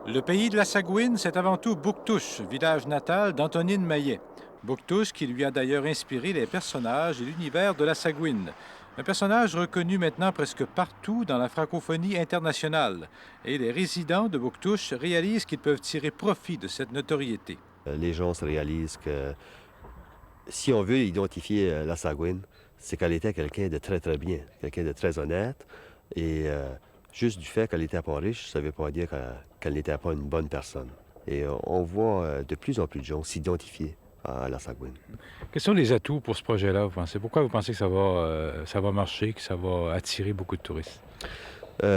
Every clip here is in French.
Le pays de la Sagouine, c'est avant tout Bouctouche, village natal d'Antonine Maillet. Bouctouche qui lui a d'ailleurs inspiré les personnages et l'univers de la Sagouine. Un personnage reconnu maintenant presque partout dans la francophonie internationale. Et les résidents de Bouctouche réalisent qu'ils peuvent tirer profit de cette notoriété. Les gens se réalisent que si on veut identifier la Sagouine, c'est qu'elle était quelqu'un de très, très bien, quelqu'un de très honnête. Et juste du fait qu'elle était pas riche, ça ne veut pas dire qu'elle n'était pas une bonne personne. Et on voit de plus en plus de gens s'identifier à la Sagouine. Quels sont les atouts pour ce projet-là, vous pensez? Pourquoi vous pensez que ça va marcher, que ça va attirer beaucoup de touristes?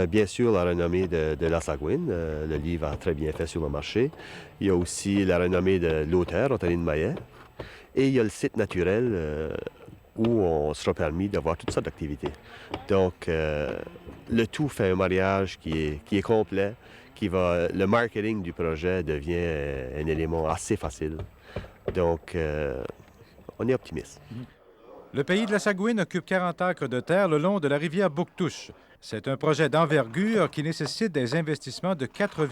Bien sûr, la renommée de la Sagouine. Le livre a très bien fait sur le marché. Il y a aussi la renommée de l'auteur, Antonine Maillet. Et il y a le site naturel où on sera permis d'avoir toutes sortes d'activités. Donc, le tout fait un mariage qui est complet, le marketing du projet devient un élément assez facile. Donc, on est optimiste. Le pays de la Sagouine occupe 40 acres de terre le long de la rivière Bouctouche. C'est un projet d'envergure qui nécessite des investissements de 4,2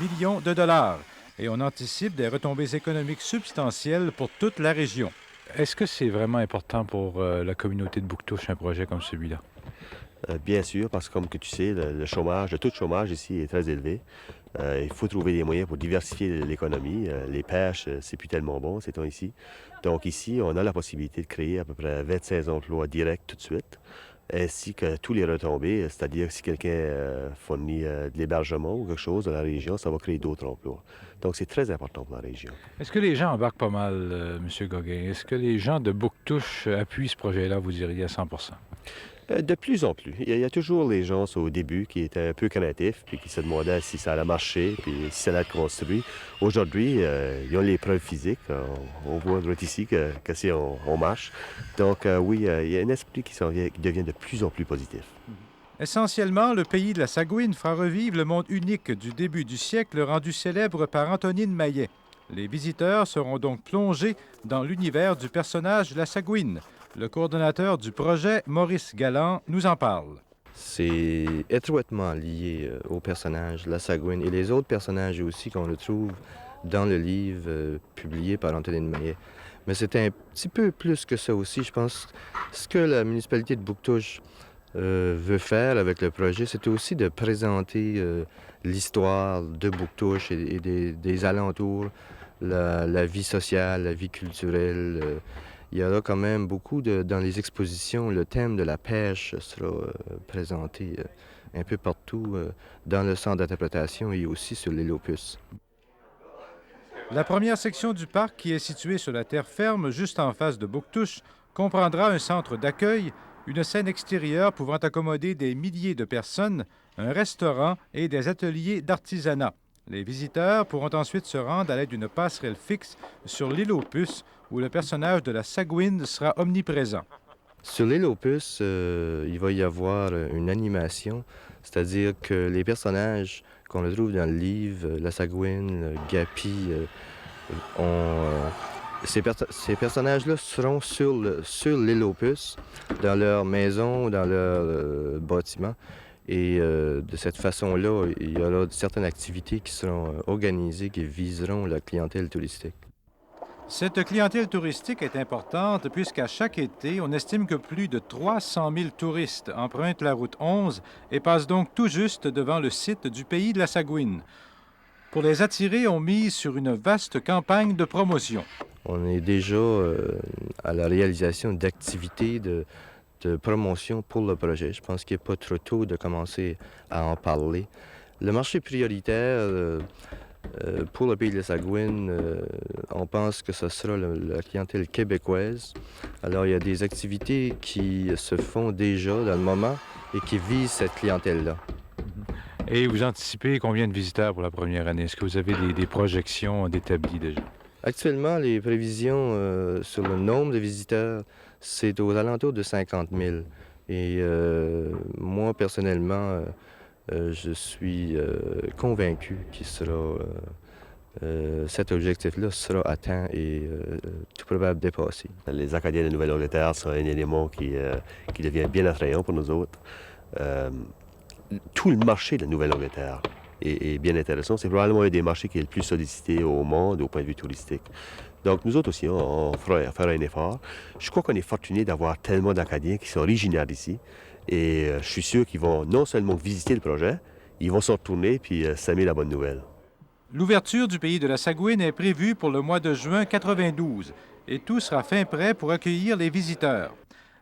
millions de dollars et on anticipe des retombées économiques substantielles pour toute la région. Est-ce que c'est vraiment important pour la communauté de Bouctouche, un projet comme celui-là? Bien sûr, parce que comme que tu sais, le taux de chômage ici est très élevé. Il faut trouver des moyens pour diversifier l'économie. Les pêches, c'est plus tellement bon ces temps ici. Donc ici, on a la possibilité de créer à peu près 26 emplois directs tout de suite, ainsi que tous les retombées, c'est-à-dire si quelqu'un fournit de l'hébergement ou quelque chose dans la région, ça va créer d'autres emplois. Donc c'est très important pour la région. Est-ce que les gens embarquent pas mal, M. Gauguin? Est-ce que les gens de Bouctouche appuient ce projet-là, vous diriez, à 100 De plus en plus. Il y a toujours les gens au début qui étaient un peu craintifs, puis qui se demandaient si ça allait marcher, puis si ça allait être construit. Aujourd'hui, ils ont les preuves physiques. On voit ici que si on marche. Donc oui, il y a un esprit qui devient de plus en plus positif. Essentiellement, le pays de la Sagouine fera revivre le monde unique du début du siècle rendu célèbre par Antonine Maillet. Les visiteurs seront donc plongés dans l'univers du personnage de la Sagouine. Le coordonnateur du projet, Maurice Galland, nous en parle. C'est étroitement lié au personnage La Sagouine et les autres personnages aussi qu'on retrouve dans le livre publié par Antonine Maillet. Mais c'est un petit peu plus que ça aussi. Je pense ce que la municipalité de Bouctouche veut faire avec le projet, c'est aussi de présenter l'histoire de Bouctouche et des alentours, la vie sociale, la vie culturelle. Il y aura quand même beaucoup dans les expositions, le thème de la pêche sera présenté un peu partout dans le centre d'interprétation et aussi sur l'île aux Puces. La première section du parc, qui est située sur la terre ferme juste en face de Bouctouche, comprendra un centre d'accueil, une scène extérieure pouvant accommoder des milliers de personnes, un restaurant et des ateliers d'artisanat. Les visiteurs pourront ensuite se rendre à l'aide d'une passerelle fixe sur l'île aux Puces, où le personnage de la Sagouine sera omniprésent. Sur l'île aux Puces, il va y avoir une animation, c'est-à-dire que les personnages qu'on retrouve dans le livre, la Sagouine, Gapi, ces personnages-là seront sur l'île aux Puces, dans leur maison, dans leur bâtiment. Et de cette façon-là, il y aura certaines activités qui seront organisées, qui viseront la clientèle touristique. Cette clientèle touristique est importante puisqu'à chaque été, on estime que plus de 300 000 touristes empruntent la route 11 et passent donc tout juste devant le site du pays de la Sagouine. Pour les attirer, on mise sur une vaste campagne de promotion. On est déjà à la réalisation d'activités de promotion pour le projet. Je pense qu'il n'est pas trop tôt de commencer à en parler. Le marché prioritaire pour le pays de la Sagouine, on pense que ce sera la clientèle québécoise. Alors, il y a des activités qui se font déjà dans le moment et qui visent cette clientèle-là. Et vous anticipez combien de visiteurs pour la première année? Est-ce que vous avez des projections d'établis déjà? Actuellement, les prévisions sur le nombre de visiteurs, c'est aux alentours de 50 000. Et moi, personnellement, je suis convaincu cet objectif-là sera atteint et tout probable dépassé. Les Acadiens de Nouvelle-Angleterre sont un élément qui devient bien attrayant pour nous autres. Tout le marché de Nouvelle-Angleterre est bien intéressant. C'est probablement un des marchés qui est le plus sollicité au monde au point de vue touristique. Donc nous autres aussi, on fera faire un effort. Je crois qu'on est fortuné d'avoir tellement d'Acadiens qui sont originaires d'ici. Et je suis sûr qu'ils vont non seulement visiter le projet, ils vont s'en retourner puis s'aimer la bonne nouvelle. L'ouverture du pays de la Sagouine est prévue pour le mois de juin 92 et tout sera fin prêt pour accueillir les visiteurs.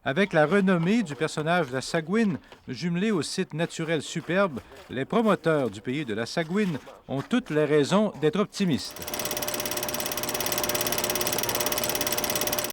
Avec la renommée du personnage de la Sagouine jumelée au site naturel superbe, les promoteurs du pays de la Sagouine ont toutes les raisons d'être optimistes.